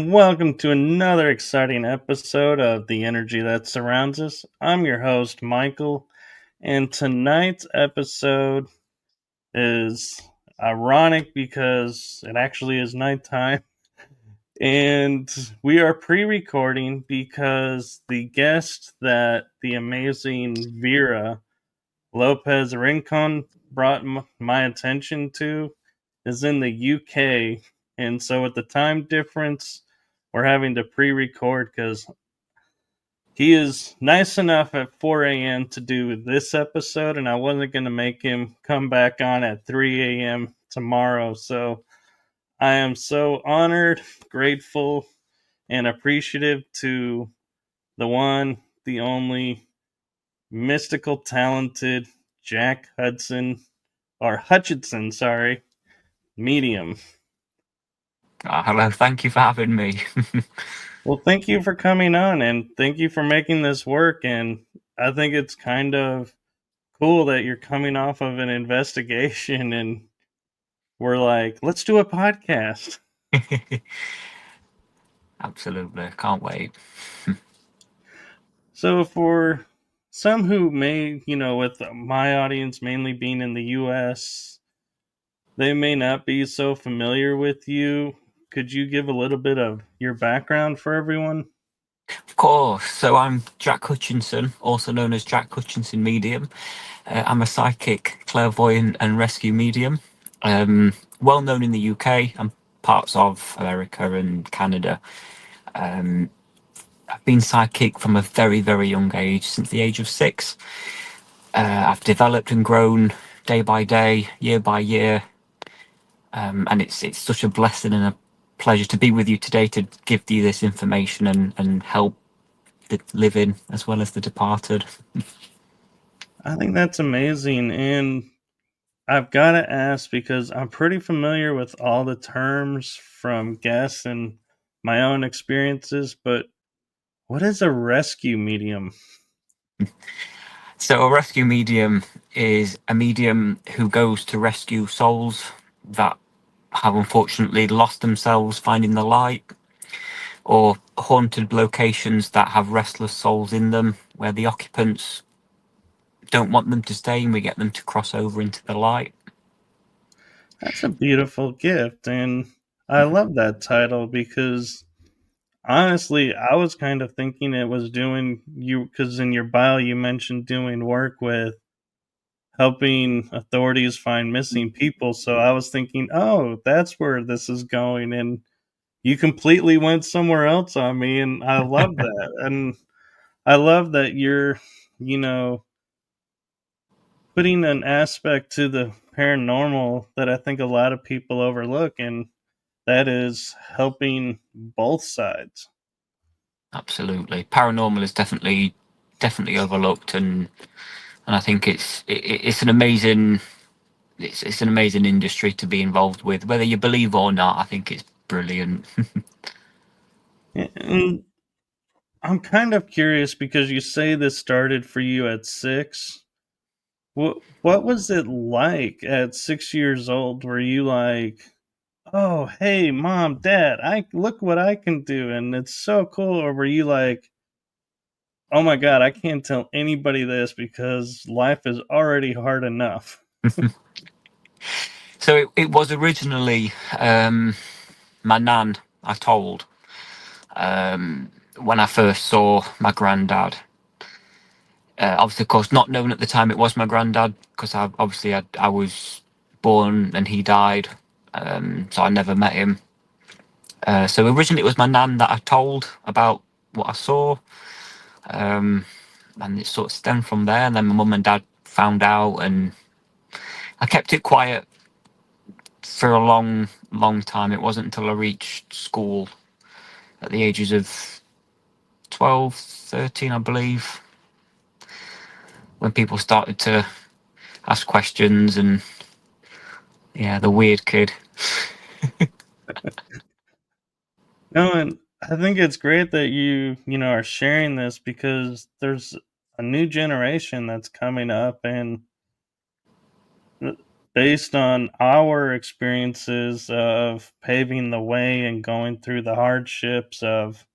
and welcome to another exciting episode of The Energy That Surrounds Us. I'm your host, Michael, and tonight's episode is ironic because it actually is nighttime, and we are pre recording because the guest that the amazing Vera Lopez Rincon brought my attention to is in the UK. And so, with the time difference, we're having to pre record because he is nice enough at 4 a.m. to do this episode, and I wasn't going to make him come back on at 3 a.m. tomorrow. So, I am so honored, grateful, and appreciative to the one, the only mystical, talented Jack Hutchinson, Medium. Hello, thank you for having me. Well, thank you for coming on and thank you for making this work. And I think it's kind of cool that you're coming off of an investigation and we're like, let's do a podcast. Absolutely, can't wait. So, for some who may, with my audience mainly being in the US, they may not be so familiar with you. Could you give a little bit of your background for everyone? Of course, so I'm Jack Hutchinson, also known as Jack Hutchinson-Medium. I'm a psychic, clairvoyant, and rescue medium. Well known in the UK and parts of America and Canada. I've been psychic from a very, very young age, since the age of 6. I've developed and grown day by day, year by year, and it's such a blessing and a pleasure to be with you today to give you this information and help the living as well as the departed. I think that's amazing. And I've got to ask because I'm pretty familiar with all the terms from guests and my own experiences, but what is a rescue medium? So a rescue medium is a medium who goes to rescue souls that have unfortunately lost themselves finding the light, or haunted locations that have restless souls in them where the occupants don't want them to stay and we get them to cross over into the light. That's a beautiful gift. And I love that title because honestly, I was kind of thinking it was doing you because in your bio you mentioned doing work with helping authorities find missing people. So I was thinking, oh, that's where this is going. And you completely went somewhere else on me. And I love that. And I love that you're, you know, putting an aspect to the paranormal that I think a lot of people overlook. And that is helping both sides. Absolutely, paranormal is definitely overlooked, and I think it's an amazing it's an amazing industry to be involved with, whether you believe or not. I think it's brilliant. And I'm kind of curious because you say this started for you at 6. What was it like at 6 years old? Were you like, "Oh, hey, mom, dad, I look what I can do, and it's so cool," or were you like, "Oh my god, I can't tell anybody this because life is already hard enough"? So it was originally my nan I told when I first saw my granddad. Obviously, of course, not knowing at the time it was my granddad, because I was born and he died, so I never met him. So originally it was my nan that I told about what I saw, and it sort of stemmed from there. And then my mum and dad found out, and I kept it quiet for a long, long time. It wasn't until I reached school at the ages of 12, 13, I believe, when people started to ask questions and, yeah, the weird kid. No, and I think it's great that you are sharing this because there's a new generation that's coming up, and based on our experiences of paving the way and going through the hardships of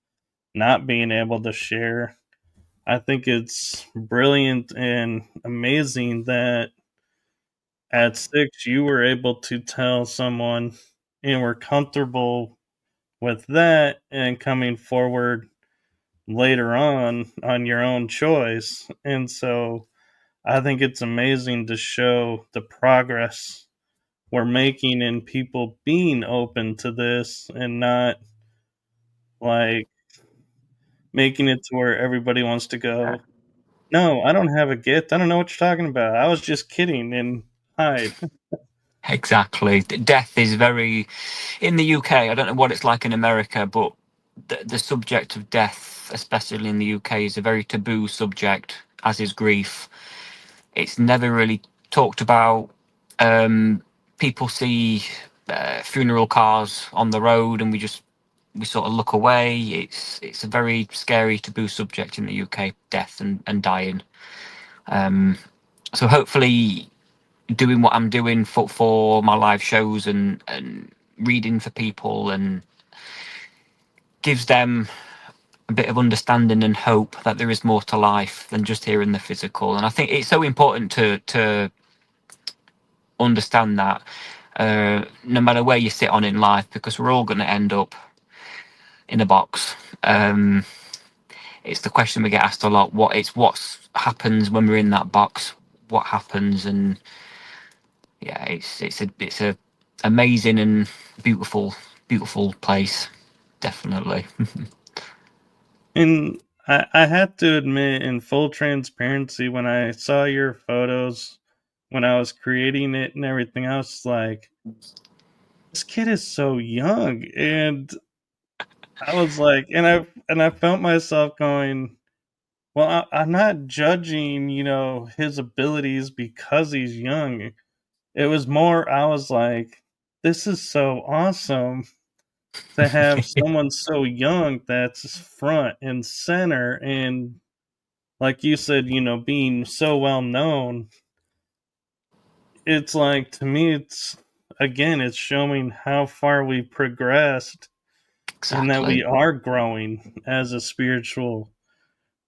not being able to share. I think it's brilliant and amazing that at 6 you were able to tell someone and were comfortable with that and coming forward later on your own choice. And so I think it's amazing to show the progress we're making in people being open to this and not like making it to where everybody wants to go, no, I don't have a gift. I don't know what you're talking about. I was just kidding and hide. Exactly. Death is very, in the UK, I don't know what it's like in America, but the subject of death, especially in the UK, is a very taboo subject, as is grief. It's never really talked about. People see funeral cars on the road, and we sort of look away. It's a very scary taboo subject in the UK, death and dying. So hopefully, doing what I'm doing for my live shows and reading for people and gives them a bit of understanding and hope that there is more to life than just here in the physical. And I think it's so important to understand that no matter where you sit on in life, because we're all going to end up in a box. It's the question we get asked a lot. What happens when we're in that box? What happens? And yeah, it's a amazing and beautiful place, definitely. And I had to admit, in full transparency, when I saw your photos, when I was creating it and everything, I was like, this kid is so young. And I was like, and I felt myself going, well, I'm not judging, his abilities because he's young. It was more, I was like, this is so awesome to have someone so young that's front and center. And like you said, being so well known, it's like, to me, it's again, it's showing how far we progressed and that we Exactly. are growing as a spiritual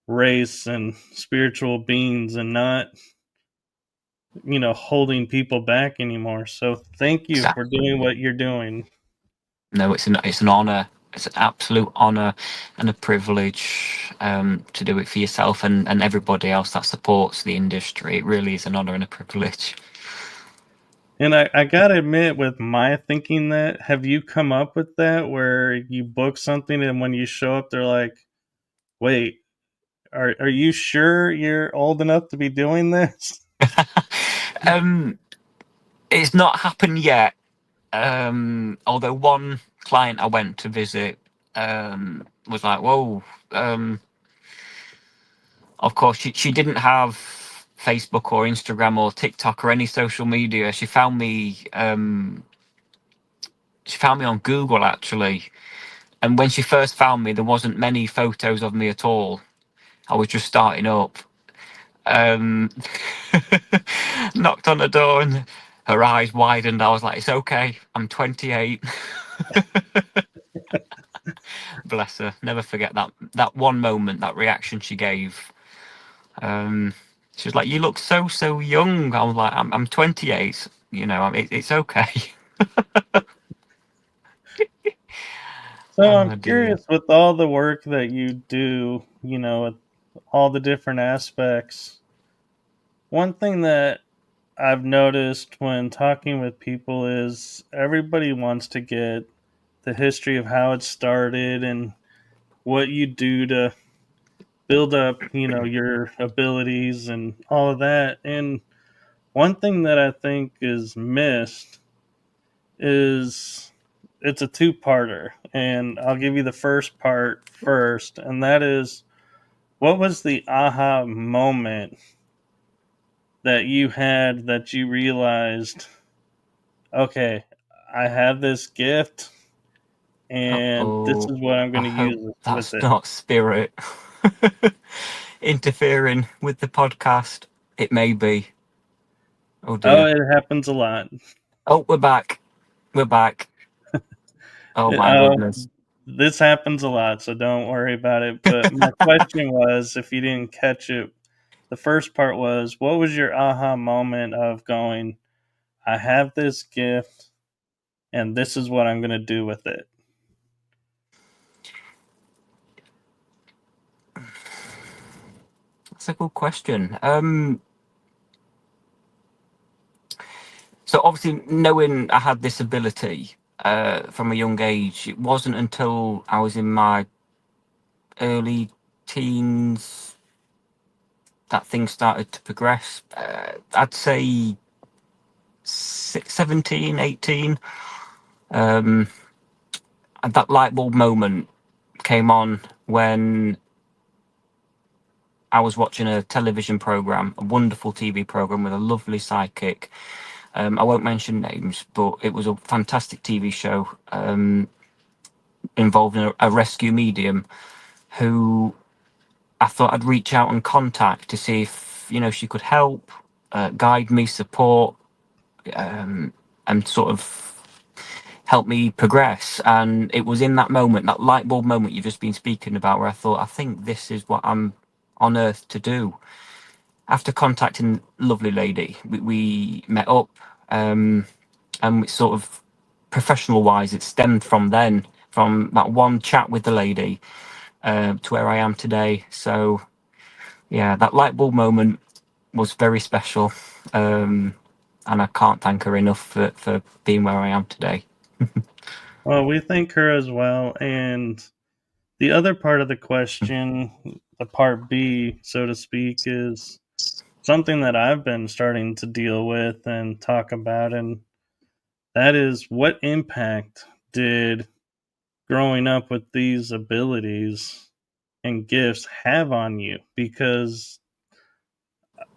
race and spiritual beings and not, holding people back anymore. So thank you for Exactly. doing what you're doing. No, it's an honor. It's an absolute honor and a privilege to do it for yourself and everybody else that supports the industry. It really is an honor and a privilege. And I gotta admit, with my thinking that, have you come up with that where you book something and when you show up, they're like, wait, are you sure you're old enough to be doing this? um, it's not happened yet. Although one client I went to visit was like, "Whoa!" Of course, she didn't have Facebook or Instagram or TikTok or any social media. She found me. She found me on Google actually, and when she first found me, there wasn't many photos of me at all. I was just starting up. Um, Knocked on the door and her eyes widened. I was like, "It's okay. I'm 28." Bless her. Never forget that one moment, that reaction she gave. Um, she was like, "You look so young." I was like, "I'm 28. It's okay." So I'm Oh dear. curious, with all the work that you do, with all the different aspects, one thing that I've noticed when talking with people is everybody wants to get the history of how it started and what you do to build up, your abilities and all of that. And one thing that I think is missed is, it's a two-parter, and I'll give you the first part first, and that is, what was the aha moment that you had that you realized, okay, I have this gift and this Oh, is what I'm I going to hope use with that's it. not spirit interfering with the podcast. It may be. Oh Oh, dear. it happens a lot. Oh, we're back. We're back. Oh my Oh, goodness. this happens a lot, so don't worry about it. But my question was, if you didn't catch it, the first part was, what was your aha moment of going, I have this gift and this is what I'm going to do with it? That's a good question. So obviously, knowing I had this ability from a young age, it wasn't until I was in my early teens that things started to progress. I'd say 17, 18. Um, and that light bulb moment came on when I was watching a television program, a wonderful TV program with a lovely sidekick. I won't mention names, but it was a fantastic TV show involving a rescue medium who I thought I'd reach out and contact to see if she could help, guide me, support, and sort of help me progress. And it was in that moment, that light bulb moment you've just been speaking about, where I thought, I think this is what I'm on earth to do. After contacting lovely lady, we met up, and it's sort of professional wise, it stemmed from then, from that one chat with the lady to where I am today. So yeah, that light bulb moment was very special, and I can't thank her enough for being where I am today. Well, we thank her as well. And the other part of the question, the part B, so to speak, is something that I've been starting to deal with and talk about. And that is, what impact did growing up with these abilities and gifts have on you? Because,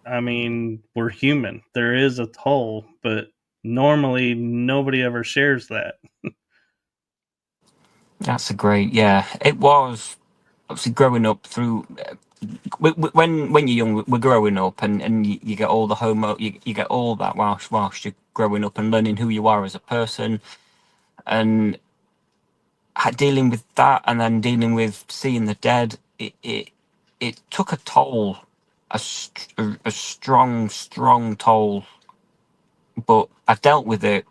I mean, we're human. There is a toll, but normally nobody ever shares that. That's a great, yeah. It was obviously growing up through when you're young, we're growing up, and you get all the homework, you get all that whilst you're growing up and learning who you are as a person, and dealing with that, and then dealing with seeing the dead. It took a toll, a strong toll, but I dealt with it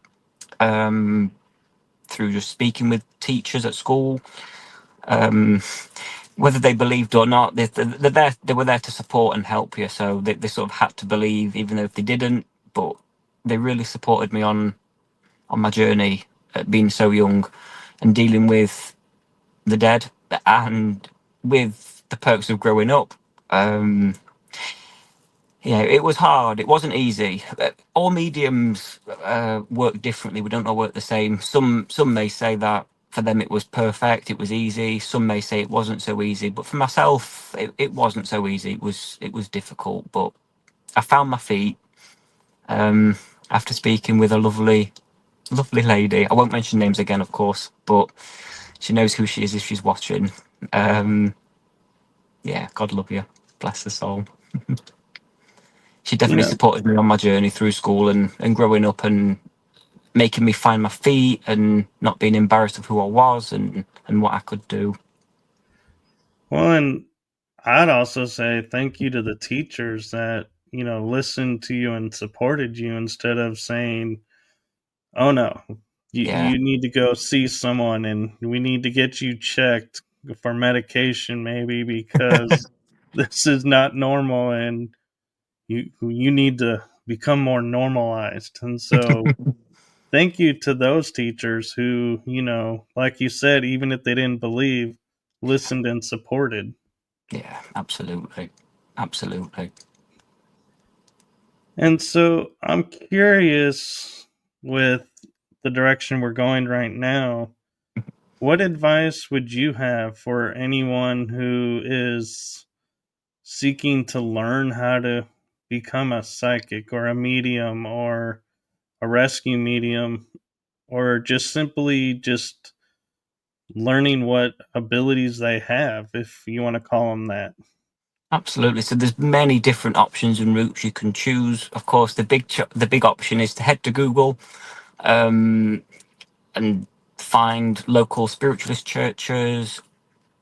through just speaking with teachers at school. Whether they believed or not, they're there. They were there to support and help you, so they sort of had to believe, even though if they didn't. But they really supported me on my journey at being so young and dealing with the dead and with the perks of growing up. Um, yeah, it was hard. It wasn't easy. All mediums work differently. We don't all work the same. Some may say that for them it was perfect, it was easy. Some may say it wasn't so easy. But for myself, it wasn't so easy. It was difficult. But I found my feet after speaking with a lovely lady. I won't mention names again, of course, but she knows who she is if she's watching. Um, yeah, God love you. Bless her soul. She You definitely know, supported me on my journey through school and growing up, and making me find my feet and not being embarrassed of who I was and what I could do. well, and I'd also say thank you to the teachers that, listened to you and supported you instead of saying, oh no, Yeah. you need to go see someone and we need to get you checked for medication, maybe, because this is not normal and you need to become more normalized. And so thank you to those teachers who, like you said, even if they didn't believe, listened and supported. Yeah, absolutely. Absolutely. And so I'm curious, with the direction we're going right now, what advice would you have for anyone who is seeking to learn how to become a psychic or a medium or a rescue medium, or just simply just learning what abilities they have, if you want to call them that? Absolutely. So there's many different options and routes you can choose. Of course, the big option is to head to Google, um, and find local spiritualist churches,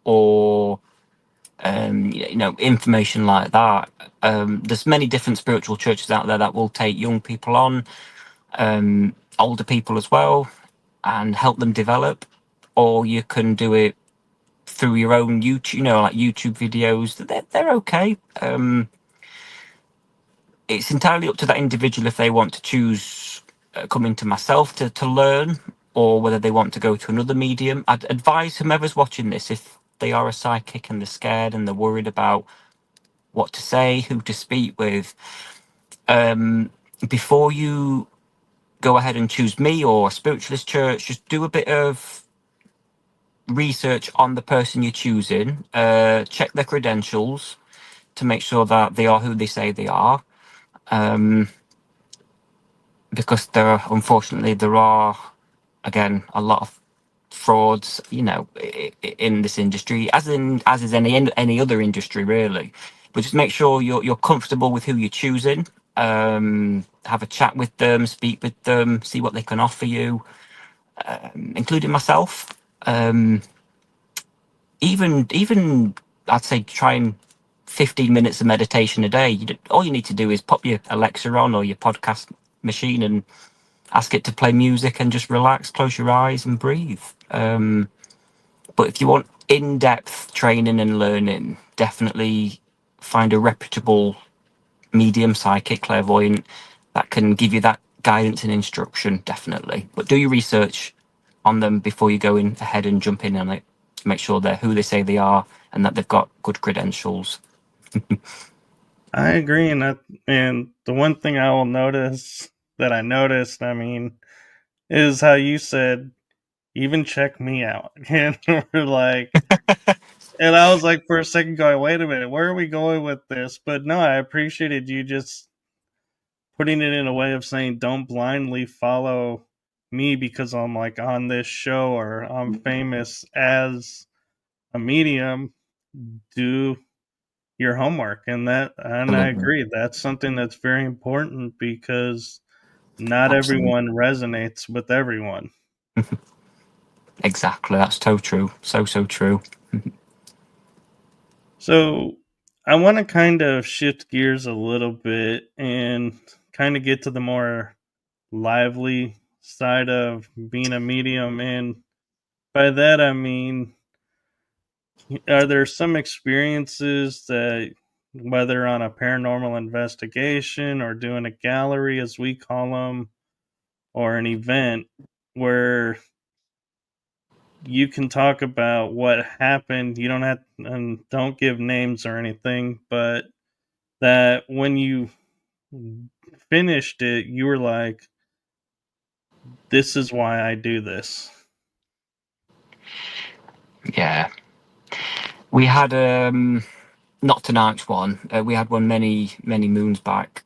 or information like that. There's many different spiritual churches out there that will take young people on, older people as well, and help them develop. Or you can do it through your own YouTube, like YouTube videos. They're okay. It's entirely up to that individual if they want to choose coming to myself to learn, or whether they want to go to another medium. I'd advise whomever's watching this, if they are a psychic and they're scared and they're worried about what to say, who to speak with, before you go ahead and choose me or a spiritualist church, just do a bit of research on the person you're choosing, check their credentials to make sure that they are who they say they are. Because unfortunately there are, again, a lot of frauds, in this industry, as is any other industry really. But just make sure you're comfortable with who you're choosing. Have a chat with them, speak with them, see what they can offer you, including myself. Even I'd say trying 15 minutes of meditation a day. All you need to do is pop your Alexa on or your podcast machine and ask it to play music, and just relax, close your eyes and breathe. But if you want in-depth training and learning, definitely find a reputable medium, psychic, clairvoyant that can give you that guidance and instruction, definitely. But do your research on them before you go in ahead and jump in on it, to make sure they're who they say they are and that they've got good credentials. I agree, and the one thing I will notice that I noticed, I mean, is how you said even check me out, and we're like, and I was like for a second going, wait a minute, where are we going with this? But no, I appreciated you just putting it in a way of saying don't blindly follow me because I'm like on this show or I'm famous as a medium. Do your homework, and I Absolutely. agree that's something that's very important because not Absolutely. everyone resonates with everyone. Exactly. That's so true. So true. So I want to kind of shift gears a little bit and kind of get to the more lively side of being a medium, and by that I mean, are there some experiences that, whether on a paranormal investigation or doing a gallery as we call them, or an event, where you can talk about what happened? You don't have, and don't give names or anything, but that when you finished it, you were like, "This is why I do this." Yeah. We had not tonight's one. We had one many moons back,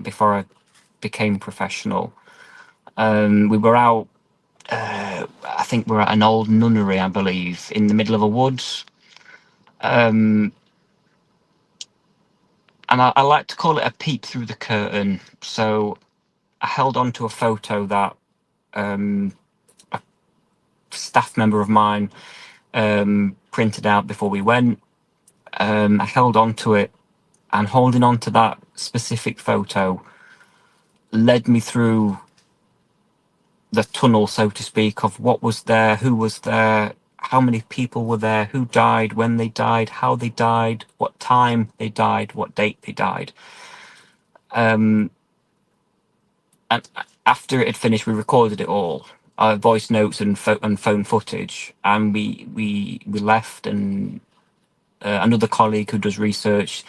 before I became professional. We were out. I think we're at an old nunnery, I believe, in the middle of a woods. And I like to call it a peep through the curtain. So I held on to a photo that a staff member of mine printed out before we went. I held on to it, and holding on to that specific photo led me through the tunnel, so to speak, of what was there, who was there, how many people were there, who died, when they died, how they died, what time they died, what date they died. And after it had finished, we recorded it all, voice notes and phone footage, and we left. And another colleague who does research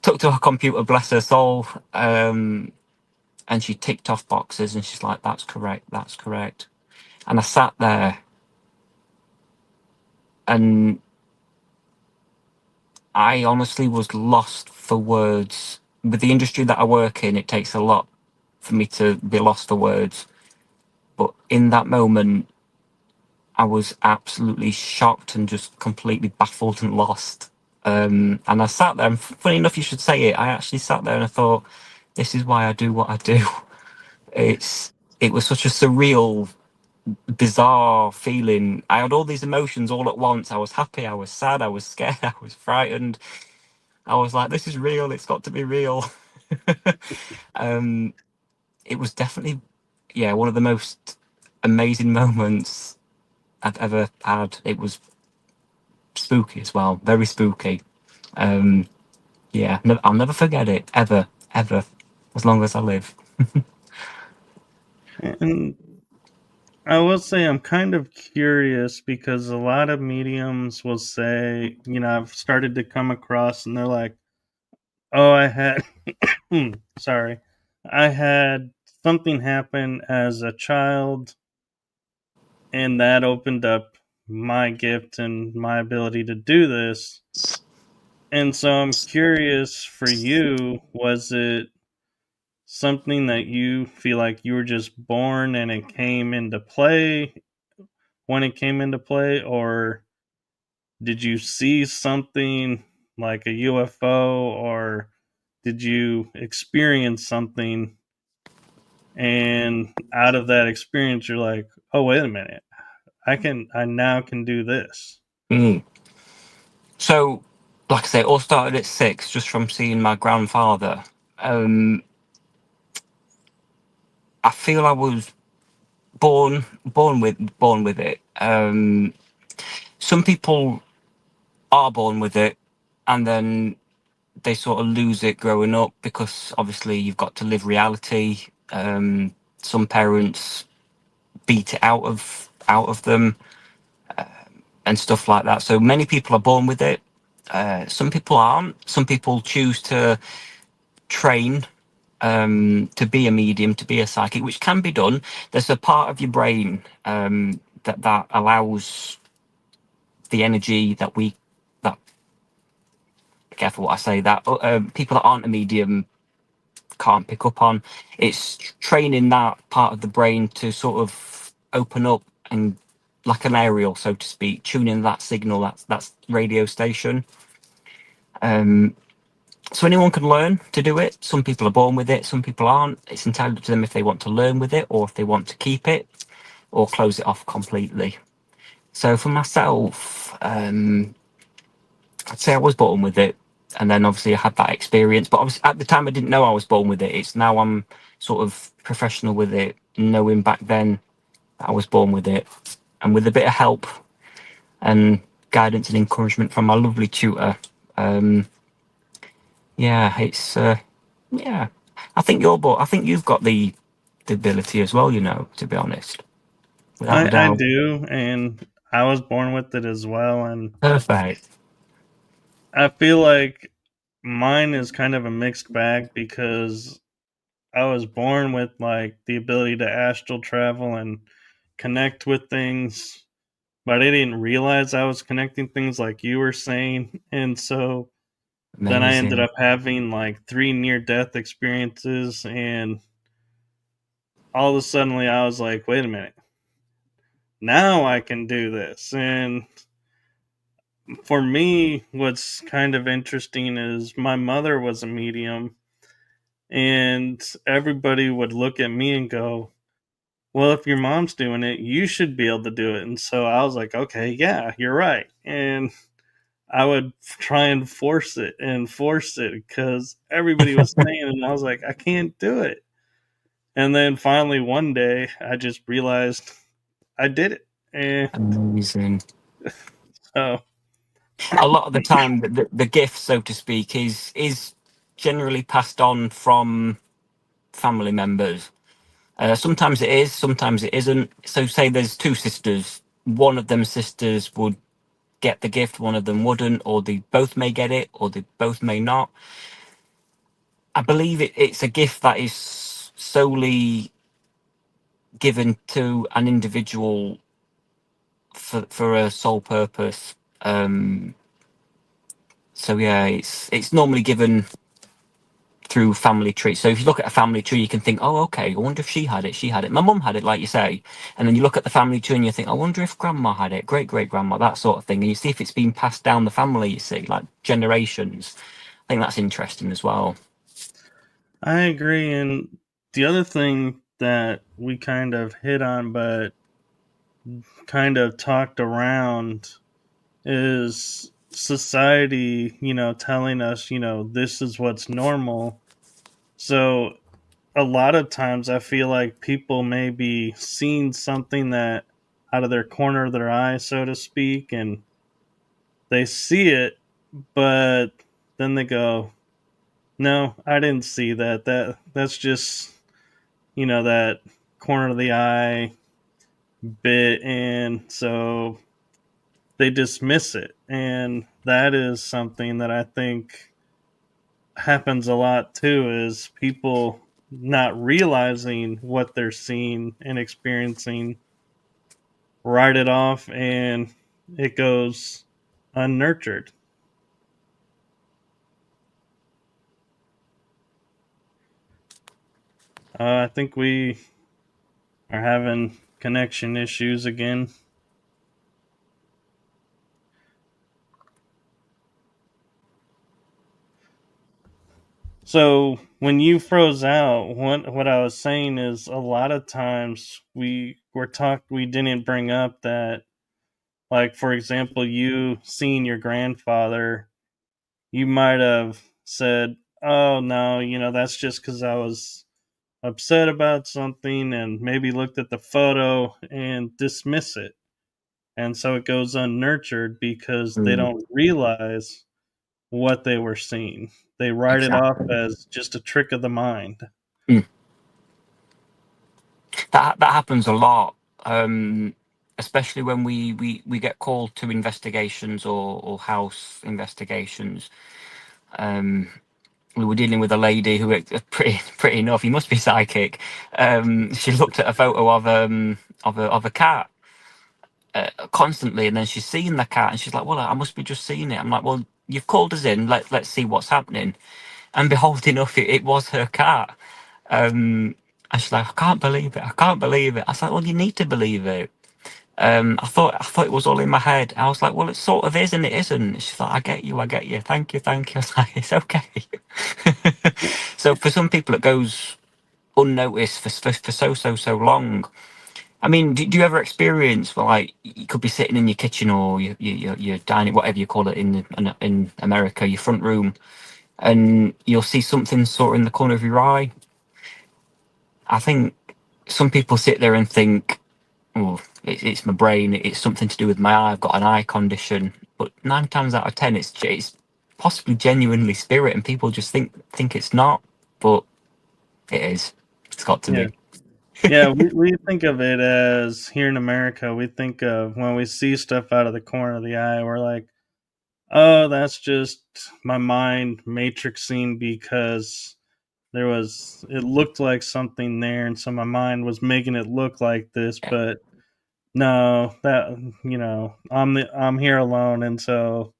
took to her computer, bless her soul, and she ticked off boxes, and she's like, "That's correct, that's correct." And I sat there, and I honestly was lost for words. With the industry that I work in, it takes a lot for me to be lost for words. But in that moment, I was absolutely shocked and just completely baffled and lost. And I sat there, and funny enough, you should say it. I actually sat there and I thought, this is why I do what I do. It was such a surreal, bizarre feeling. I had all these emotions all at once. I was happy, I was sad, I was scared, I was frightened. I was like, this is real. It's got to be real. um, it was definitely, yeah, one of the most amazing moments I've ever had. It was spooky as well, very spooky. Um, yeah, I'll never forget it, ever, ever, as long as I live. And I will say I'm kind of curious because a lot of mediums will say, I've started to come across and they're like, oh, I had, sorry, I had something happen as a child and that opened up my gift and my ability to do this. And so I'm curious for you, was it something that you feel like you were just born and it came into play when it came into play, or did you see something like a UFO, or did you experience something and out of that experience you're like, oh, wait a minute, I now can do this? Mm. So, like I say, it all started at 6, just from seeing my grandfather. Um, I feel I was born with it. Some people are born with it, and then they sort of lose it growing up because obviously you've got to live reality. Some parents beat it out of them and stuff like that. So many people are born with it. Some people aren't. Some people choose to train to be a medium, to be a psychic, which can be done. There's a part of your brain that allows the energy that careful what I say, that people that aren't a medium can't pick up on. It's training that part of the brain to sort of open up and, like an aerial, so to speak, tuning that signal, that's radio station. So anyone can learn to do it. Some people are born with it, some people aren't. It's entirely up to them if they want to learn with it or if they want to keep it or close it off completely. So for myself, I'd say I was born with it, and then obviously I had that experience. But obviously at the time I didn't know I was born with it. It's now I'm sort of professional with it, knowing back then that I was born with it, and with a bit of help and guidance and encouragement from my lovely tutor. Um, yeah, it's yeah. I think I think you've got the ability as well. To be honest, without a I doubt. do, and I was born with it as well, and Perfect. I feel like mine is kind of a mixed bag because I was born with like the ability to astral travel and connect with things, but I didn't realize I was connecting things like you were saying. And so then I ended Amazing. up having like 3 near death experiences, and all of a sudden I was like, wait a minute, now I can do this. And for me, what's kind of interesting is my mother was a medium, and everybody would look at me and go, well, if your mom's doing it, you should be able to do it. And so I was like, okay, yeah, you're right. And I would try and force it because everybody was saying it. And I was like, I can't do it. And then finally one day I just realized I did it. And Amazing. so A lot of the time, the gift, so to speak, is generally passed on from family members. Sometimes it is, sometimes it isn't. So, say there's two sisters. One of them sisters would get the gift, one of them wouldn't, or they both may get it, or they both may not. I believe it's a gift that is solely given to an individual for a sole purpose. So yeah, it's normally given through family tree. So if you look at a family tree, you can think, oh, okay, I wonder if she had it. She had it. My mum had it, like you say. And then you look at the family tree and you think, I wonder if grandma had it, great grandma, that sort of thing. And you see if it's been passed down the family, you see, like generations. I think that's interesting as well. I agree. And the other thing that we kind of hit on, but kind of talked around, is society, telling us, this is what's normal. So a lot of times I feel like people may be seeing something that out of their corner of their eye, so to speak, and they see it, but then they go, no, I didn't see that. That's just, that corner of the eye bit, and so they dismiss it. And that is something that I think happens a lot too, is people not realizing what they're seeing and experiencing, write it off, and it goes unnurtured. I think we are having connection issues again. So when you froze out, what I was saying is, a lot of times we didn't bring up that, like, for example, you seeing your grandfather, you might have said, "Oh no, that's just because I was upset about something," and maybe looked at the photo and dismiss it. And so it goes unnurtured because they Mm, don't realize what they were seeing. They write it off exactly. as just a trick of the mind. Mm. That happens a lot, um, especially when we get called to investigations or house investigations. Um, we were dealing with a lady who, pretty enough, he must be psychic. She looked at a photo of a cat constantly, and then she's seen the cat, and she's like, "Well, I must be just seeing it." I'm like, "Well, you've called us in. Let's see what's happening." And behold, enough, it was her cat. And she's like, "I can't believe it. I can't believe it." I was like, "Well, you need to believe it." I thought it was all in my head. I was like, "Well, it sort of is and it isn't." She's like, I get you. Thank you, thank you." I was like, "It's okay." So for some people, it goes unnoticed for so long. I mean, do you ever experience, well, like, you could be sitting in your kitchen or your dining, whatever you call it in America, your front room, and you'll see something sort of in the corner of your eye? I think some people sit there and think, "Oh, it's my brain. It's something to do with my eye. I've got an eye condition." But 9 times out of 10, it's possibly genuinely spirit, and people just think it's not, but it is. It's got to Yeah. be. Yeah, we think of it as, here in America, we think of when we see stuff out of the corner of the eye, we're like, oh, that's just my mind matrixing because it looked like something there. And so my mind was making it look like this. Yeah. But no, I'm here alone. And so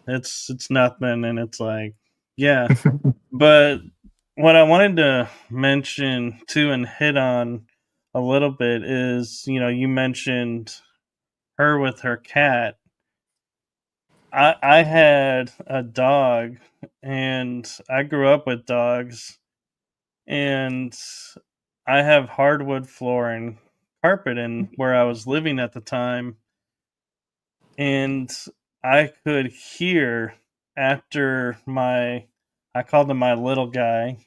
it's nothing. And it's like, yeah. But what I wanted to mention too and hit on a little bit is, you mentioned her with her cat. I had a dog, and I grew up with dogs, and I have hardwood floor and carpet in where I was living at the time, and I could hear, after my I called him my little guy,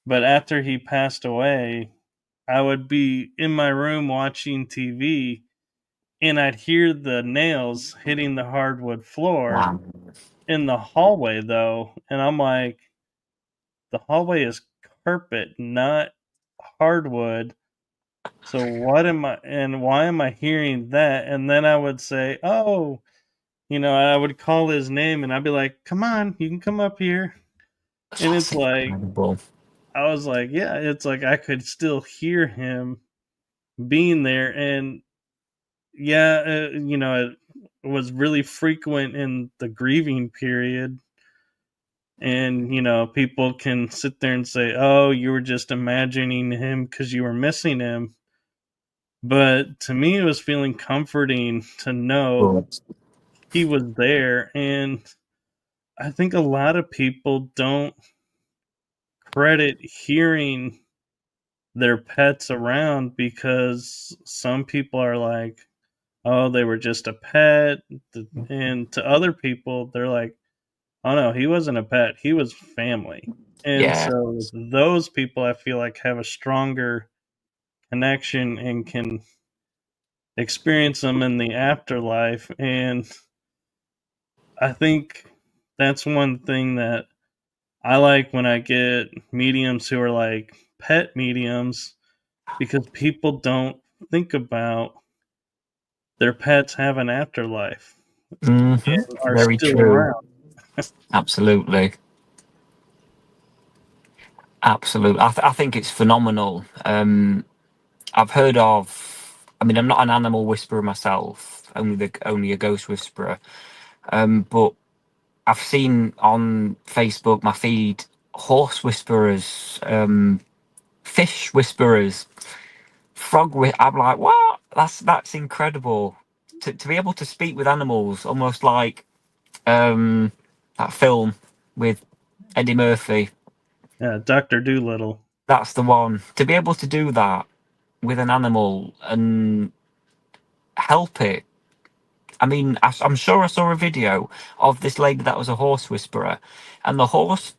but after he passed away, I would be in my room watching TV, and I'd hear the nails hitting the hardwood floor Wow. in the hallway, though, and I'm like, the hallway is carpet, not hardwood. So why am I hearing that? And then I would say, "Oh," I would call his name, and I'd be like, "Come on, you can come up here." And That's it's like, incredible. I was like, yeah, it's like I could still hear him being there. And yeah, it was really frequent in the grieving period. And, people can sit there and say, oh, you were just imagining him because you were missing him. But to me, it was feeling comforting to know But, he was there. And I think a lot of people don't credit hearing their pets around because some people are like, oh, they were just a pet. And to other people, they're like, oh no, he wasn't a pet. He was family. And yeah. so those people, I feel like, have a stronger connection and can experience them in the afterlife. And I think that's one thing that I like when I get mediums who are like pet mediums, because people don't think about their pets have an afterlife Hmm. and are Very still true. around. Absolutely. Absolutely. I think it's phenomenal. I've heard of, I mean, I'm not an animal whisperer myself, only a ghost whisperer. But I've seen on Facebook, my feed, horse whisperers, fish whisperers, I'm like, what? That's incredible. To be able to speak with animals, almost like that film with Eddie Murphy. Yeah, Dr. Doolittle. That's the one. To be able to do that with an animal and help it. I mean, I'm sure I saw a video of this lady that was a horse whisperer, and the horse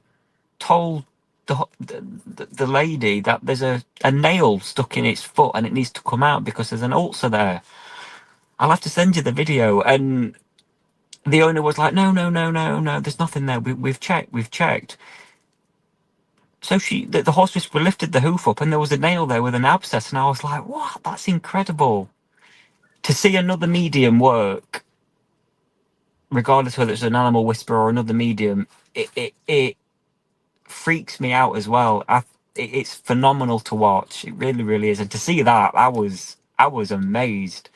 told the lady that there's a nail stuck in its foot and it needs to come out because there's an ulcer there. I'll have to send you the video. And the owner was like, no, no, no, no, no, there's nothing there. We've checked, we've checked. So the horse whisperer lifted the hoof up and there was a nail there with an abscess. And I was like, what? That's incredible. To see another medium work, regardless whether it's an animal whisperer or another medium, it freaks me out as well. It's phenomenal to watch. It really, really is. And to see that, I was amazed.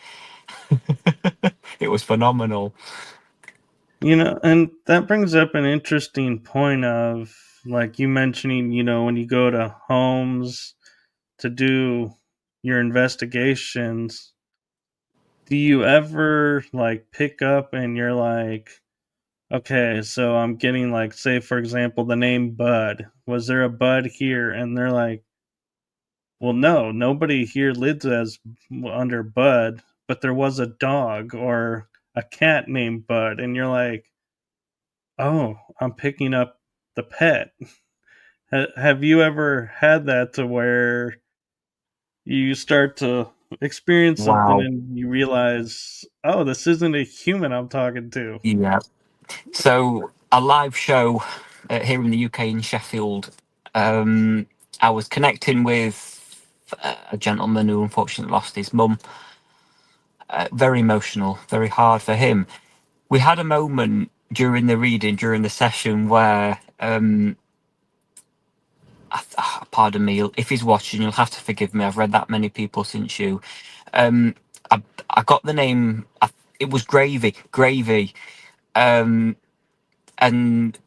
It was phenomenal. And that brings up an interesting point of, like, you mentioning, when you go to homes to do your investigations, do you ever like pick up and you're like, okay, so I'm getting, like, say for example, the name Bud. Was there a Bud here? And they're like, well, no, nobody here lives as under Bud, but there was a dog or a cat named Bud, and you're like, oh, I'm picking up the pet. Have you ever had that to where you start to experience something Wow. and you realize, oh, this isn't a human I'm talking to? Yeah. So a live show here in the UK in Sheffield. I was connecting with a gentleman who unfortunately lost his mum. Very emotional, very hard for him. We had a moment during the reading, during the session, where pardon me, if he's watching, you'll have to forgive me. I've read that many people since you. Um, I got the name. It was Gravy, and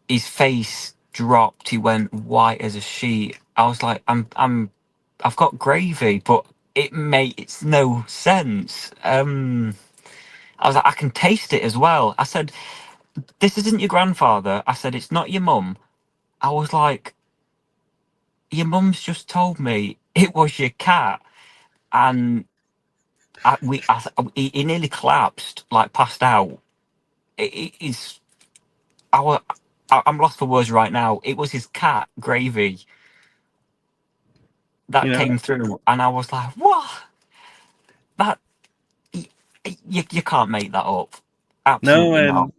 his face dropped. He went white as a sheet. I was like, I've got gravy, but it makes no sense. I was like, I can taste it as well. I said, this isn't your grandfather. I said, it's not your mum. I was like, your mum's just told me it was your cat. And he nearly collapsed, like passed out. It's, I'm lost for words right now. It was his cat, Gravy, You that know, came through. And I was like, what? That, you can't make that up. no, Absolutely not. and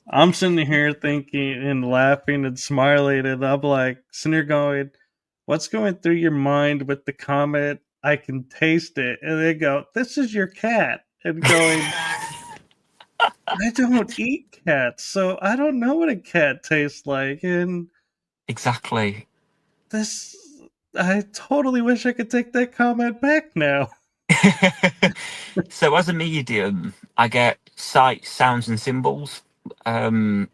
I'm sitting here thinking and laughing and smiling, and I'm like sitting here going, what's going through your mind with the comment, I can taste it? And they go, this is your cat. And going, I don't eat cats, so I don't know what a cat tastes like. And Exactly. this, I totally wish I could take that comment back now. So as a medium, I get sights, sounds, and symbols. Um,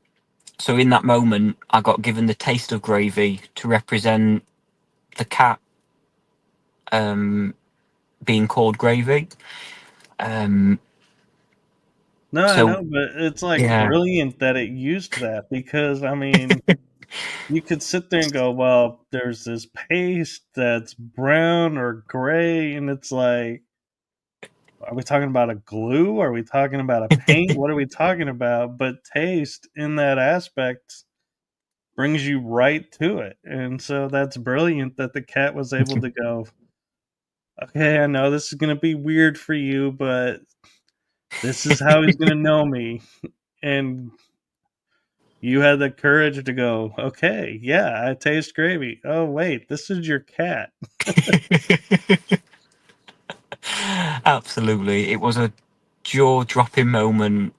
So in that moment, I got given the taste of gravy to represent the cat being called Gravy. Um, No, I so know, but it's like yeah, brilliant that it used that because I mean, you could sit there and go, well, there's this paste that's brown or gray, and it's like, are we talking about a glue? Are we talking about a paint? What are we talking about? But taste in that aspect brings you right to it. And so that's brilliant that the cat was able to go, okay, I know this is going to be weird for you, but this is how he's going to know me. And you had the courage to go, okay, yeah, I taste gravy. Oh, wait, this is your cat. absolutely, it was a jaw-dropping moment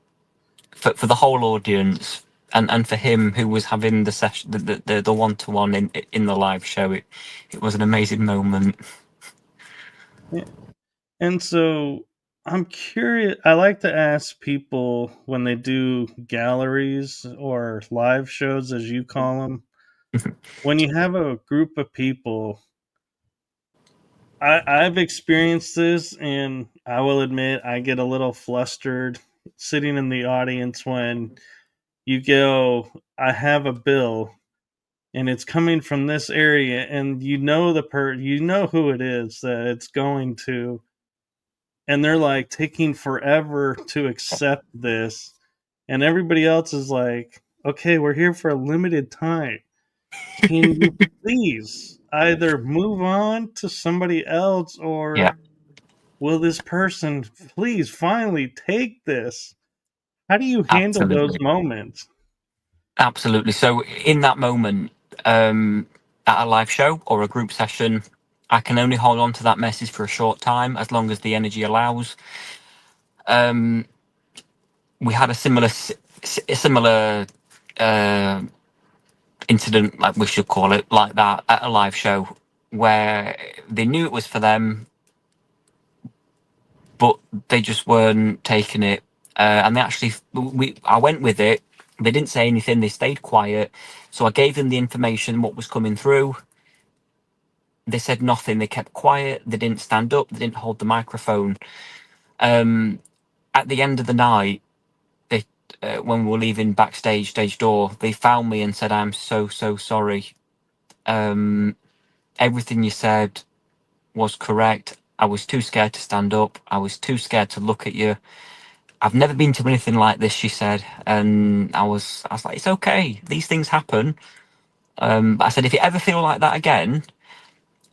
for the whole audience, and for him who was having the session, the one-to-one in the live show. It was an amazing moment. Yeah. And so I'm curious. I like to ask people when they do galleries or live shows, as you call them, when you have a group of people, I've experienced this, and I will admit I get a little flustered sitting in the audience when you go, I have a bill and it's coming from this area, and you know you know who it is that it's going to, and they're like taking forever to accept this, and everybody else is like, okay, we're here for a limited time, can you please either move on to somebody else, Yeah, or will this person please finally take this? How do you handle those absolutely, moments? absolutely. So in that moment, at a live show or a group session, I can only hold on to that message for a short time, as long as the energy allows. Um, we had a similar uh, incident, like we should call it, like that, at a live show, where they knew it was for them, but they just weren't taking it. And they actually, I went with it. They didn't say anything. They stayed quiet. So I gave them the information, what was coming through. They said nothing. They kept quiet. They didn't stand up. They didn't hold the microphone. Um, at the end of the night, they, when we were leaving backstage, stage door, they found me and said, "I'm so sorry. Um, everything you said was correct. I was too scared to stand up. I was too scared to look at you. I've never been to anything like this," she said. And I was like, "It's okay. These things happen." But I said, "If you ever feel like that again,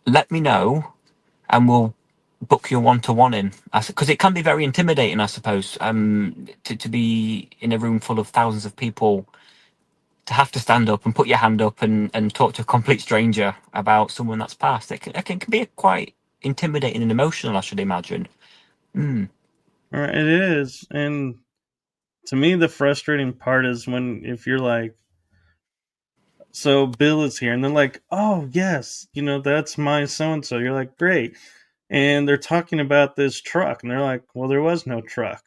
let me know, and we'll book your one-to-one in." I said, because it can be very intimidating, I suppose, to be in a room full of thousands of people, to have to stand up and put your hand up and talk to a complete stranger about someone that's passed. It can be quite intimidating and emotional, I should imagine. Mm, Right, it is. And to me, the frustrating part is when, if you're like, so Bill is here, and they're like, oh, yes, that's my so and so. You're like, great. And they're talking about this truck, and they're like, well, there was no truck.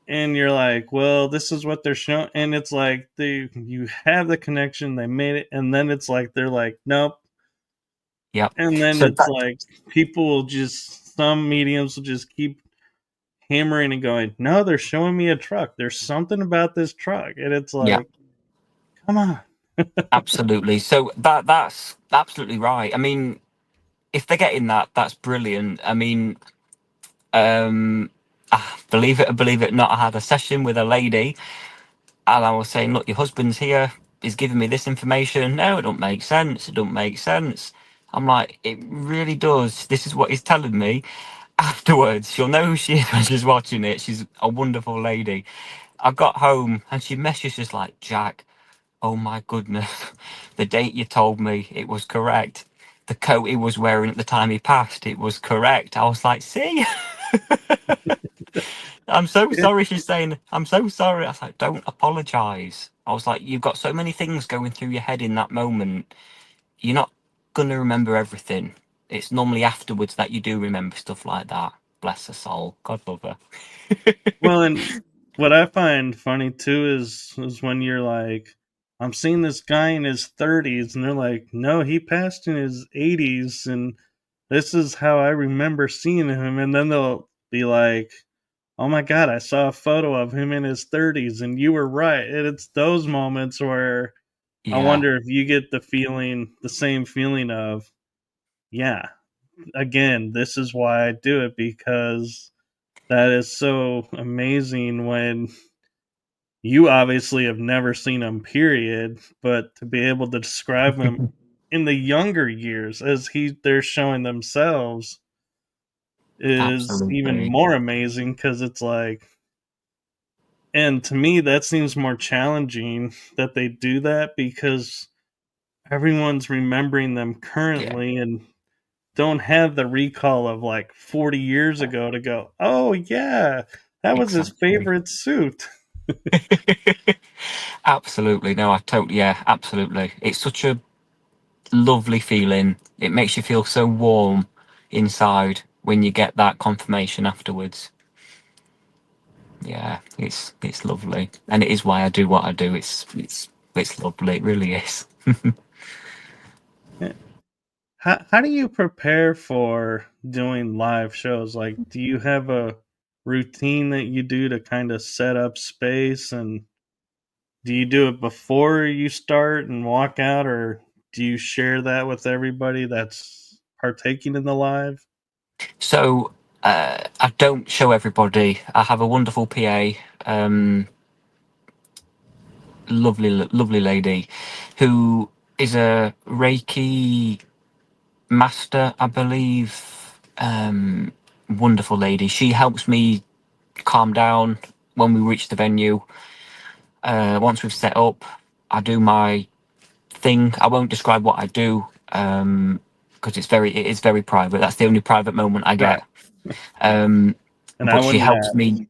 And you're like, well, this is what they're showing. And it's like, you have the connection, they made it. And then it's like, they're like, nope. yeah. And then So it's that, like, some mediums will just keep hammering and going, no, they're showing me a truck. There's something about this truck. And it's yeah, like, come on. absolutely. So that's absolutely right. I mean, if they're getting that, that's brilliant. I mean, believe it or believe it or not, I had a session with a lady, and I was saying, "Look, your husband's here. He's giving me this information. No, it don't make sense. It don't make sense." I'm like, "It really does. This is what he's telling me." Afterwards, she'll know who she is when she's watching it. She's a wonderful lady. I got home and she messages like, "Jack, oh my goodness, the date you told me, it was correct. The coat he was wearing at the time he passed, it was correct." I was like, "See, I'm so Yeah. sorry." She's saying, "I'm so sorry." I was like, "Don't apologize." I was like, "You've got so many things going through your head in that moment. You're not going to remember everything. It's normally afterwards that you do remember stuff like that." Bless her soul. God love her. Well, and what I find funny too is when you're like, I'm seeing this guy in his 30s, and they're like, no, he passed in his 80s, and this is how I remember seeing him. And then they'll be like, oh my god, I saw a photo of him in his 30s, and you were right. And it's those moments where I Yeah, wonder if you get the same feeling of, yeah, again, this is why I do it, because that is so amazing when you obviously have never seen him, period, but to be able to describe him in the younger years as they're showing themselves is even absolutely. more amazing, because it's like, and to me that seems more challenging that they do that, because everyone's remembering them Yeah, currently and don't have the recall of like 40 years ago to go, oh yeah, that was his exactly. favorite suit. Absolutely. No, I totally, yeah, absolutely. It's such a lovely feeling. It makes you feel so warm inside when you get that confirmation afterwards. Yeah, it's lovely, and it is why I do what I do. It's lovely. It really is. How do you prepare for doing live shows? Like, do you have a routine that you do to kind of set up space, and do you do it before you start and walk out, or do you share that with everybody that's partaking in the live? So I don't show everybody. I have a wonderful PA, lovely lady, who is a Reiki master, I believe. Wonderful lady. She helps me calm down when we reach the venue. Once we've set up, I do my thing. I won't describe what I do because it is very private. That's the only private moment I Right. get. Um, And I but she wouldn't helps ask. me.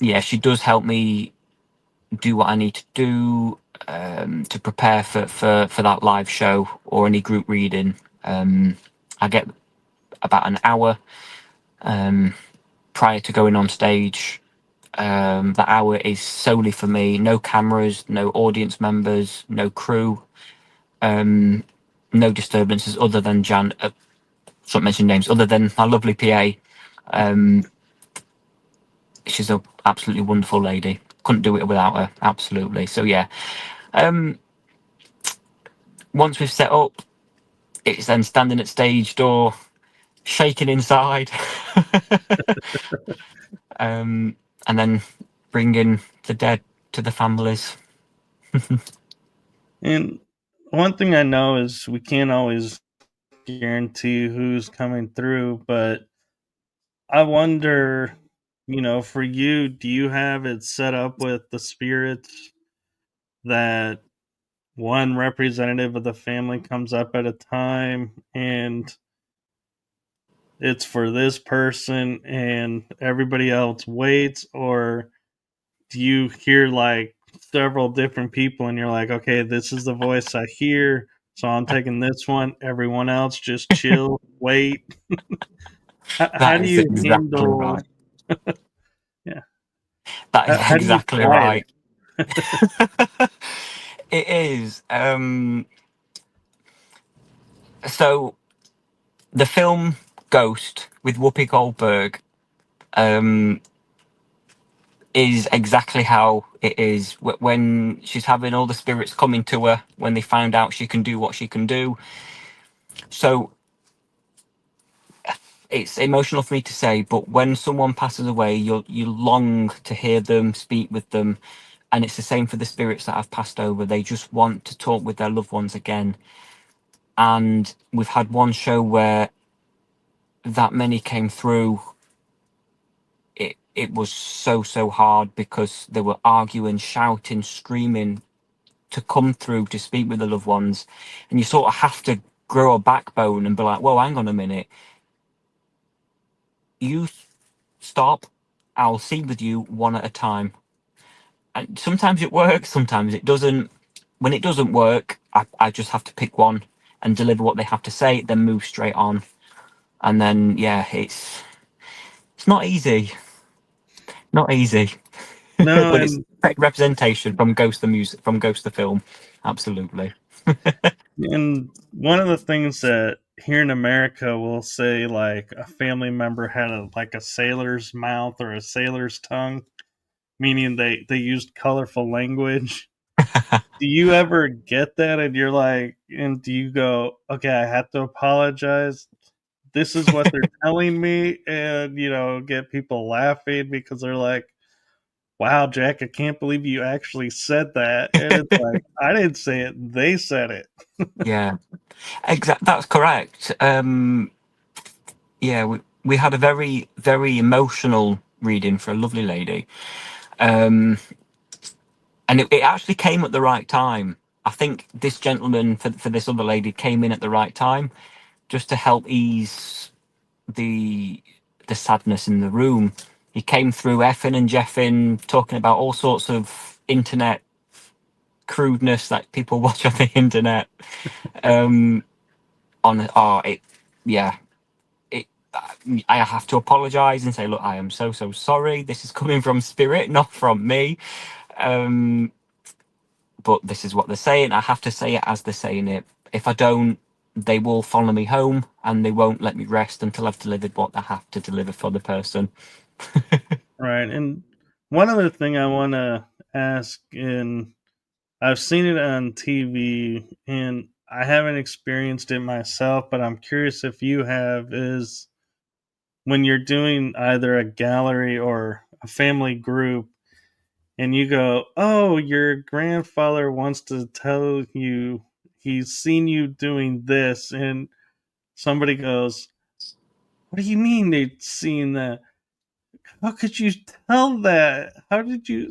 Yeah, she does help me do what I need to do to prepare for that live show or any group reading. I get about an hour prior to going on stage. That hour is solely for me. No cameras, no audience members, no crew, no disturbances other than Jan. Shouldn't mention names. Other than my lovely PA. Um, she's a absolutely wonderful lady. Couldn't do it without her. Absolutely. So yeah. Um, once we've set up, it's then standing at stage door, shaking inside, and then bringing the dead to the families. And one thing I know is we can't always guarantee who's coming through, but I wonder, for you, do you have it set up with the spirits that one representative of the family comes up at a time and it's for this person and everybody else waits? Or do you hear like several different people and you're like, okay, this is the voice I hear, so I'm taking this one, everyone else just chill, wait? How That do is you exactly handle, right. yeah, That is how do you exactly quiet right. It is. So the film Ghost with Whoopi Goldberg um, is exactly how it is. When she's having all the spirits coming to her, when they found out she can do what she can do. So it's emotional for me to say, but when someone passes away, you long to hear them, speak with them, and it's the same for the spirits that have passed over. They just want to talk with their loved ones again. And we've had one show where that many came through. It was so hard because they were arguing, shouting, screaming to come through to speak with the loved ones, and you sort of have to grow a backbone and be like, "Well, hang on a minute, you stop. I'll see with you one at a time." And sometimes it works, sometimes it doesn't. When it doesn't work, I just have to pick one and deliver what they have to say, then move straight on. And then yeah, it's not easy. Not easy. No, But it's and perfect representation from Ghost the music, from Ghost the film. Absolutely. one of the things that here in America will say like a family member had a sailor's mouth or a sailor's tongue, meaning they used colorful language. Do you ever get that and you're like, and do you go, okay, I have to apologize? This is what they're telling me, and get people laughing because they're like, wow, Jack, I can't believe you actually said that. And it's like, I didn't say it, they said it. Yeah, That's correct. Yeah, we had a very, very emotional reading for a lovely lady. Um, and it actually came at the right time. I think this gentleman for this other lady came in at the right time just to help ease the the sadness in the room. He came through effing and jeffing, talking about all sorts of internet crudeness that people watch on the internet. Um, on it, yeah, it. I have to apologise and say, look, I am so sorry. This is coming from spirit, not from me. Um, but this is what they're saying. I have to say it as they're saying it. If I don't, they will follow me home and they won't let me rest until I've delivered what I have to deliver for the person. Right. And one other thing I want to ask, and I've seen it on TV and I haven't experienced it myself, but I'm curious if you have, is when you're doing either a gallery or a family group and you go, oh, your grandfather wants to tell you he's seen you doing this, and somebody goes, what do you mean they've seen that? How could you tell that? How did you,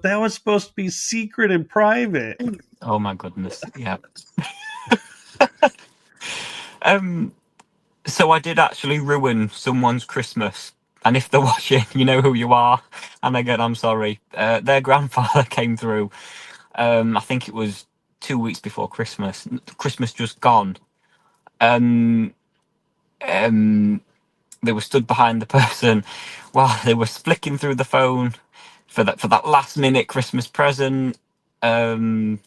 that was supposed to be secret and private. Oh my goodness, yeah. Um, so I did actually ruin someone's Christmas. And if they're watching, you know who you are. And again, I'm sorry. Their grandfather came through. I think it was 2 weeks before Christmas. Christmas just gone. And they were stood behind the person while they were flicking through the phone for that last minute Christmas present. Um,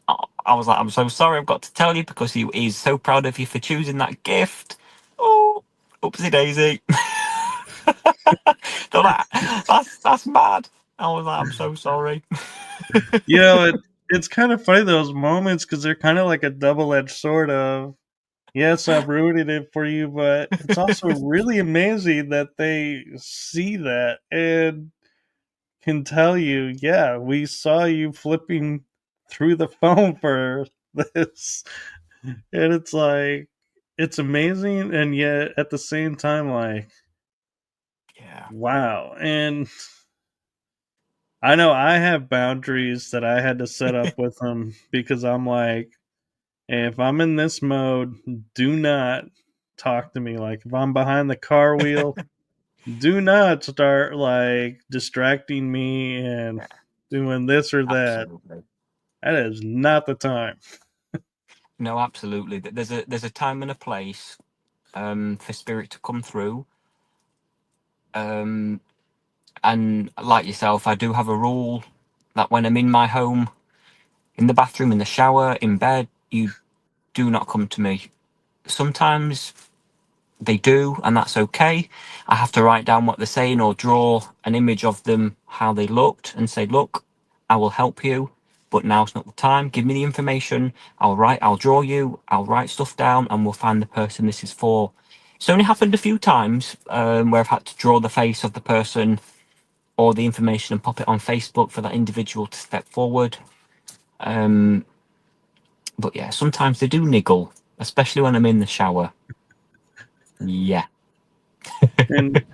I was like, I'm so sorry, I've got to tell you because he's so proud of you for choosing that gift. Oh, oopsie daisy. They're like, that's mad. I was like, I'm so sorry. You know, it's kind of funny those moments because they're kind of like a double edged sword of, yes, I've ruined it for you, but it's also really amazing that they see that and can tell you, yeah, we saw you flipping through the phone for this. And it's like, it's amazing. And yet at the same time, like, Yeah. wow. And I know I have boundaries that I had to set up with them because I'm like, if I'm in this mode, do not talk to me. Like, if I'm behind the car wheel, do not start like distracting me and doing this or that. Absolutely. That is not the time. No, absolutely. There's a time and a place for spirit to come through. Um, and like yourself, I do have a rule that when I'm in my home, in the bathroom, in the shower, in bed, you do not come to me. Sometimes they do, and that's okay. I have to write down what they're saying or draw an image of them, how they looked, and say, look, I will help you, but now's not the time. Give me the information. I'll draw you, I'll write stuff down, and we'll find the person this is for. It's only happened a few times where I've had to draw the face of the person or the information and pop it on Facebook for that individual to step forward. Um, but yeah, sometimes they do niggle, especially when I'm in the shower. Yeah. And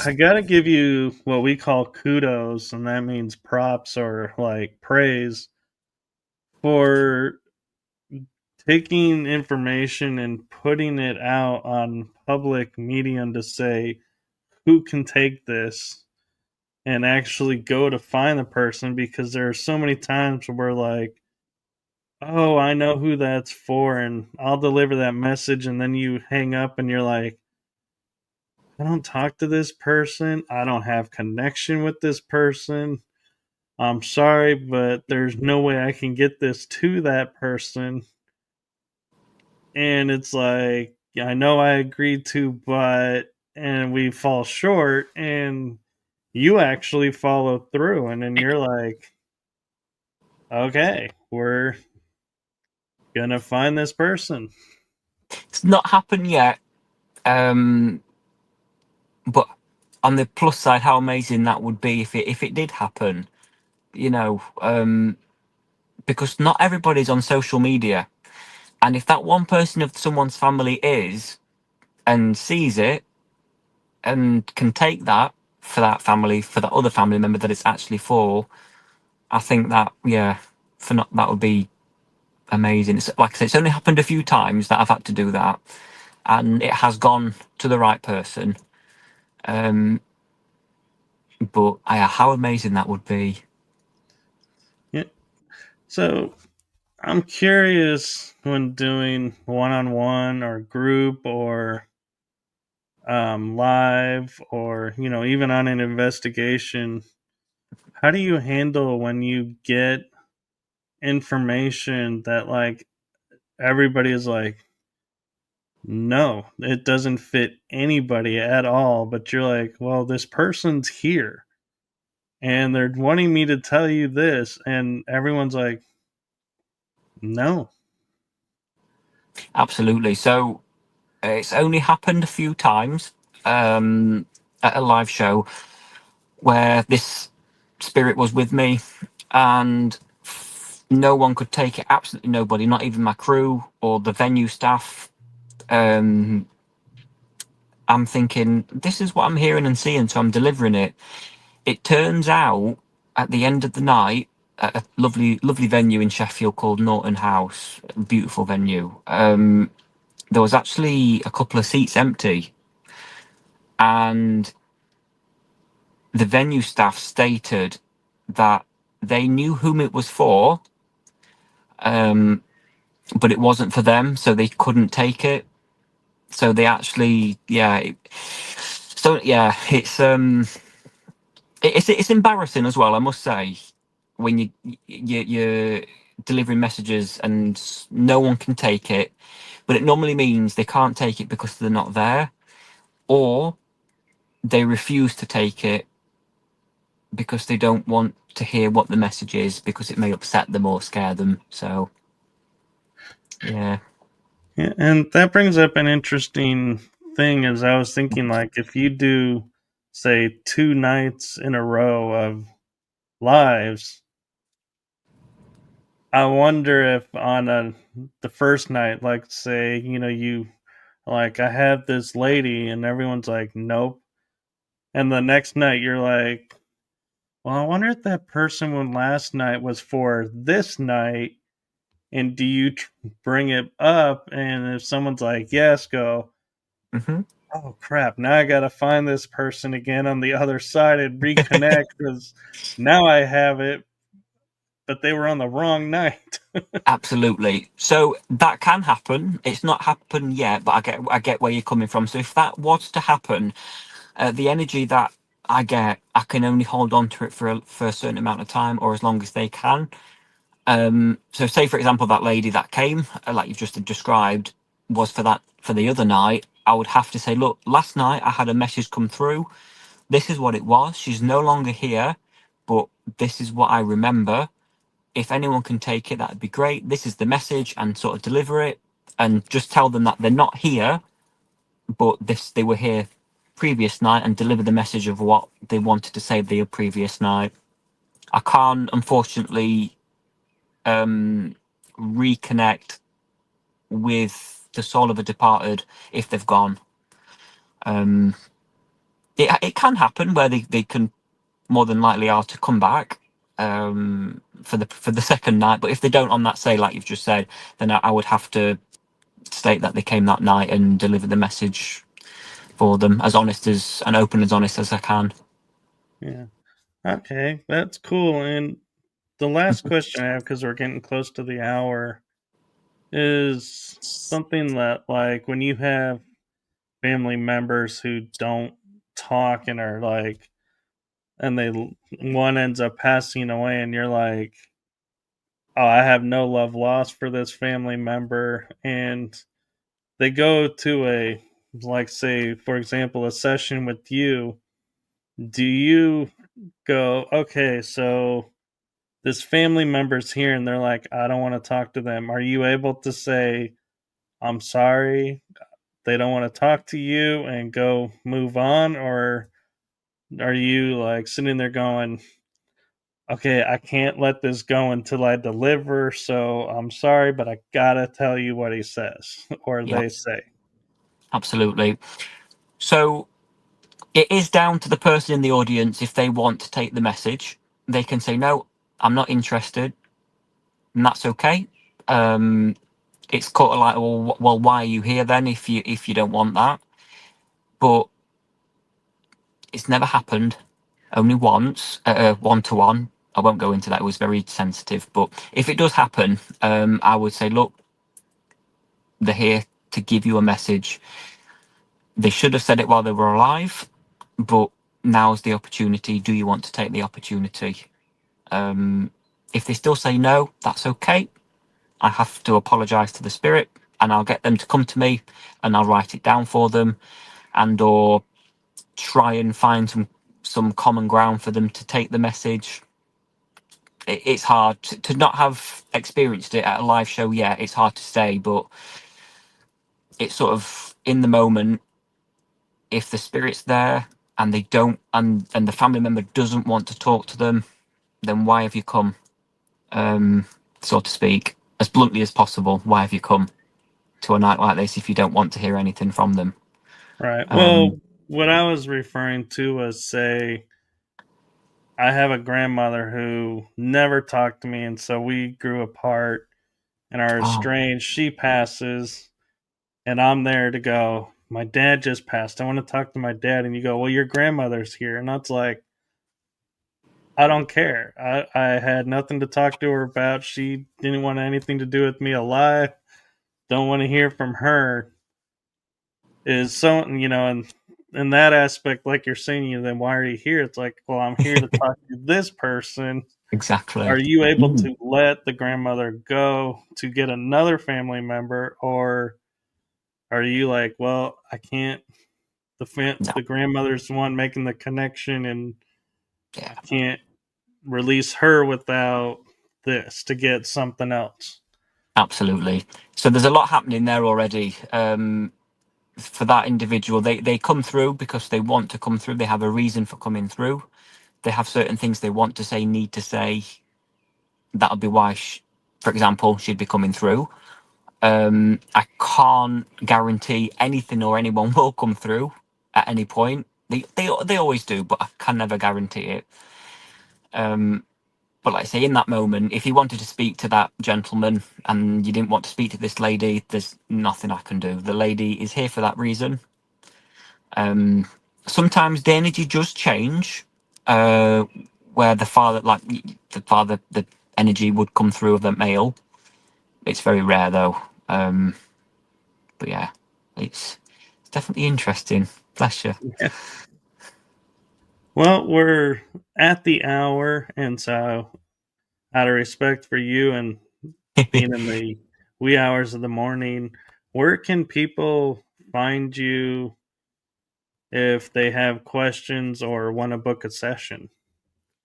I gotta give you what we call kudos, and that means props or like praise for taking information and putting it out on public medium to say who can take this and actually go to find the person, because there are so many times where like, oh, I know who that's for and I'll deliver that message, and then you hang up and you're like, I don't talk to this person. I don't have connection with this person. I'm sorry, but there's no way I can get this to that person. And it's like, I know I agreed to, but, and we fall short, and you actually follow through. And then you're like, okay, we're going to find this person. It's not happened yet, um, but on the plus side, how amazing that would be if it did happen. You know, because not everybody's on social media, and if that one person of someone's family is and sees it and can take that for that family, for that other family member that it's actually for, I think that, yeah, for not that would be amazing. It's, like I said, it's only happened a few times that I've had to do that, and it has gone to the right person. Um, but how amazing that would be. Yeah. So I'm curious, when doing one on one or group or live, or, even on an investigation, how do you handle when you get information that, like, everybody is like, no, it doesn't fit anybody at all, but you're like, well, this person's here and they're wanting me to tell you this, and everyone's like, no. Absolutely. So it's only happened a few times, at a live show where this spirit was with me, and no one could take it. Absolutely nobody, not even my crew or the venue staff. Um, I'm thinking, this is what I'm hearing and seeing, so I'm delivering it. It turns out at the end of the night, at a lovely, lovely venue in Sheffield called Norton House, a beautiful venue. There was actually a couple of seats empty, and the venue staff stated that they knew whom it was for, um, but it wasn't for them, so they couldn't take it. So they actually, yeah. So yeah, it's embarrassing as well, I must say, when you're delivering messages and no one can take it, but it normally means they can't take it because they're not there, or they refuse to take it because they don't want to hear what the message is because it may upset them or scare them. So yeah. Yeah, and that brings up an interesting thing. As I was thinking, like, if you do, say, 2 nights in a row of lives, I wonder if on the first night, like, say, you, like, I have this lady, and everyone's like, nope. And the next night, you're like, well, I wonder if that person when last night was for this night. And do you bring it up? And if someone's like, yes, go, Hmm. oh crap, now I gotta find this person again on the other side and reconnect, because now I have it, but they were on the wrong night. Absolutely. So that can happen. It's not happened yet, but I get where you're coming from. So if that was to happen, the energy that I get, I can only hold on to it for a certain amount of time, or as long as they can. So say for example that lady that came, like you've just described, was for the other night. I would have to say, look, last night I had a message come through. This is what it was. She's no longer here, but this is what I remember. If anyone can take it, that'd be great. This is the message, and sort of deliver it, and just tell them that they're not here, but this they were here previous night, and deliver the message of what they wanted to say the previous night. I can't, unfortunately, reconnect with the soul of a departed if they've gone. Um, it can happen where they can more than likely are to come back, for the second night. But if they don't on that, say like you've just said, then I would have to state that they came that night and deliver the message for them as honest as and open as honest as I can. Yeah. Okay, that's cool. And the last question I have, because we're getting close to the hour, is something that, like, when you have family members who don't talk and are like, and they one ends up passing away, and you're like, oh, I have no love lost for this family member, and they go to a, like, say for example, a session with you. Do you go, okay, so this family member's here and they're like, I don't want to talk to them? Are you able to say, I'm sorry, they don't want to talk to you, and go move on? Or are you like sitting there going, okay, I can't let this go until I deliver, so I'm sorry, but I gotta tell you what he says or Yeah, they say? absolutely. So it is down to the person in the audience if they want to take the message. They can say, no, I'm not interested, and that's okay. It's kind of like, well, why are you here then if you don't want that? But it's never happened. Only once, one to one. I won't go into that. It was very sensitive. But if it does happen, I would say, look, they're here to give you a message. They should have said it while they were alive, but now's the opportunity. Do you want to take the opportunity? If they still say no, that's okay. I have to apologize to the spirit, and I'll get them to come to me, and I'll write it down for them, and or try and find some common ground for them to take the message. It's hard to not have experienced it at a live show. Yeah, it's hard to say, but it's sort of in the moment. If the spirit's there and they don't, and the family member doesn't want to talk to them, then why have you come? So to speak, as bluntly as possible, why have you come to a night like this if you don't want to hear anything from them? Right. Um, Well, what I was referring to was, say, I have a grandmother who never talked to me, and so we grew apart and are oh, estranged. She passes, and I'm there to go, my dad just passed. I want to talk to my dad. And you go, well, your grandmother's here. And that's like, I don't care. I had nothing to talk to her about. She didn't want anything to do with me alive. Don't want to hear from her. Is so, and in that aspect, like you're saying, then why are you here? It's like, well, I'm here to talk to this person. exactly. Are you able Mm, to let the grandmother go to get another family member, or are you like, well, I can't? no, The grandmother's the one making the connection, and I yeah, can't release her without this to get something else. absolutely. So there's a lot happening there already. For that individual, they come through because they want to come through. They have a reason for coming through. They have certain things they want to say, need to say. That'll be why, for example, she'd be coming through. I can't guarantee anything or anyone will come through at any point. They always do, but I can never guarantee it. But like I say, in that moment, if you wanted to speak to that gentleman and you didn't want to speak to this lady, there's nothing I can do. The lady is here for that reason. Sometimes the energy does change, uh, where the energy would come through of the male. It's very rare though. But yeah, it's definitely interesting. Bless you. Well, we're at the hour, and so out of respect for you and being in the wee hours of the morning, where can people find you if they have questions or want to book a session?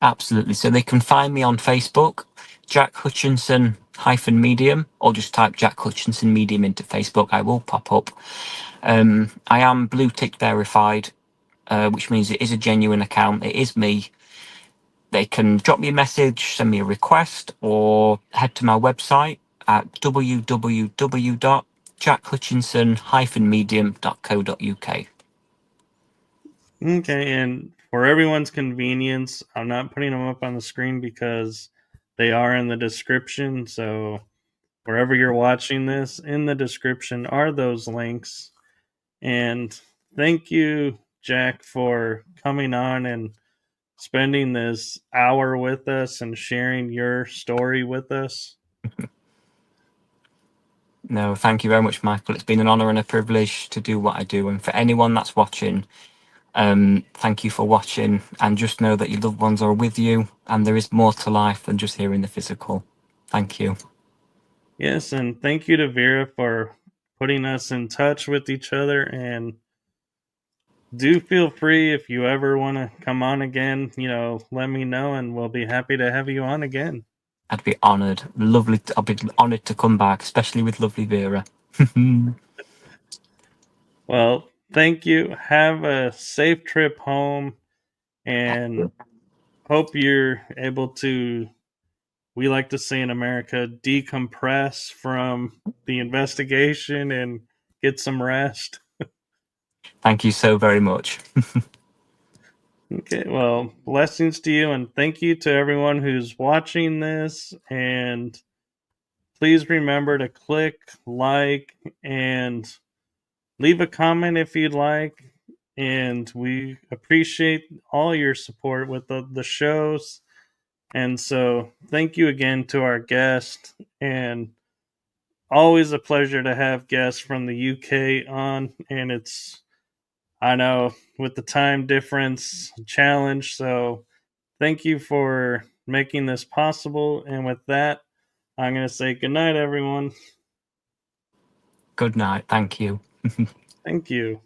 Absolutely. So they can find me on Facebook, Jack Hutchinson-Medium, or just type Jack Hutchinson-Medium into Facebook. I will pop up. I am blue tick verified, which means it is a genuine account. It is me. They can drop me a message, send me a request, or head to my website at www.jackhutchinson-medium.co.uk. Okay, and for everyone's convenience, I'm not putting them up on the screen because they are in the description. So wherever you're watching this, in the description are those links. And thank you, Jack, for coming on and spending this hour with us and sharing your story with us. No, thank you very much, Michael. It's been an honour and a privilege to do what I do. And for anyone that's watching, thank you for watching. And just know that your loved ones are with you, and there is more to life than just hearing the physical. Thank you. Yes, and thank you to Vera for putting us in touch with each other. And do feel free if you ever want to come on again, let me know and we'll be happy to have you on again. I'd be honoured. I'll be honoured to come back, especially with lovely Vera. Well, thank you. Have a safe trip home and hope you're able to, we like to say in America, decompress from the investigation and get some rest. Thank you so very much. Okay, well, blessings to you and thank you to everyone who's watching this. And please remember to click, like, and leave a comment if you'd like. And we appreciate all your support with the shows. And so, thank you again to our guest. And always a pleasure to have guests from the UK on. And it's, I know, with the time difference challenge. So, thank you for making this possible. And with that, I'm going to say good night, everyone. Good night. Thank you. Thank you.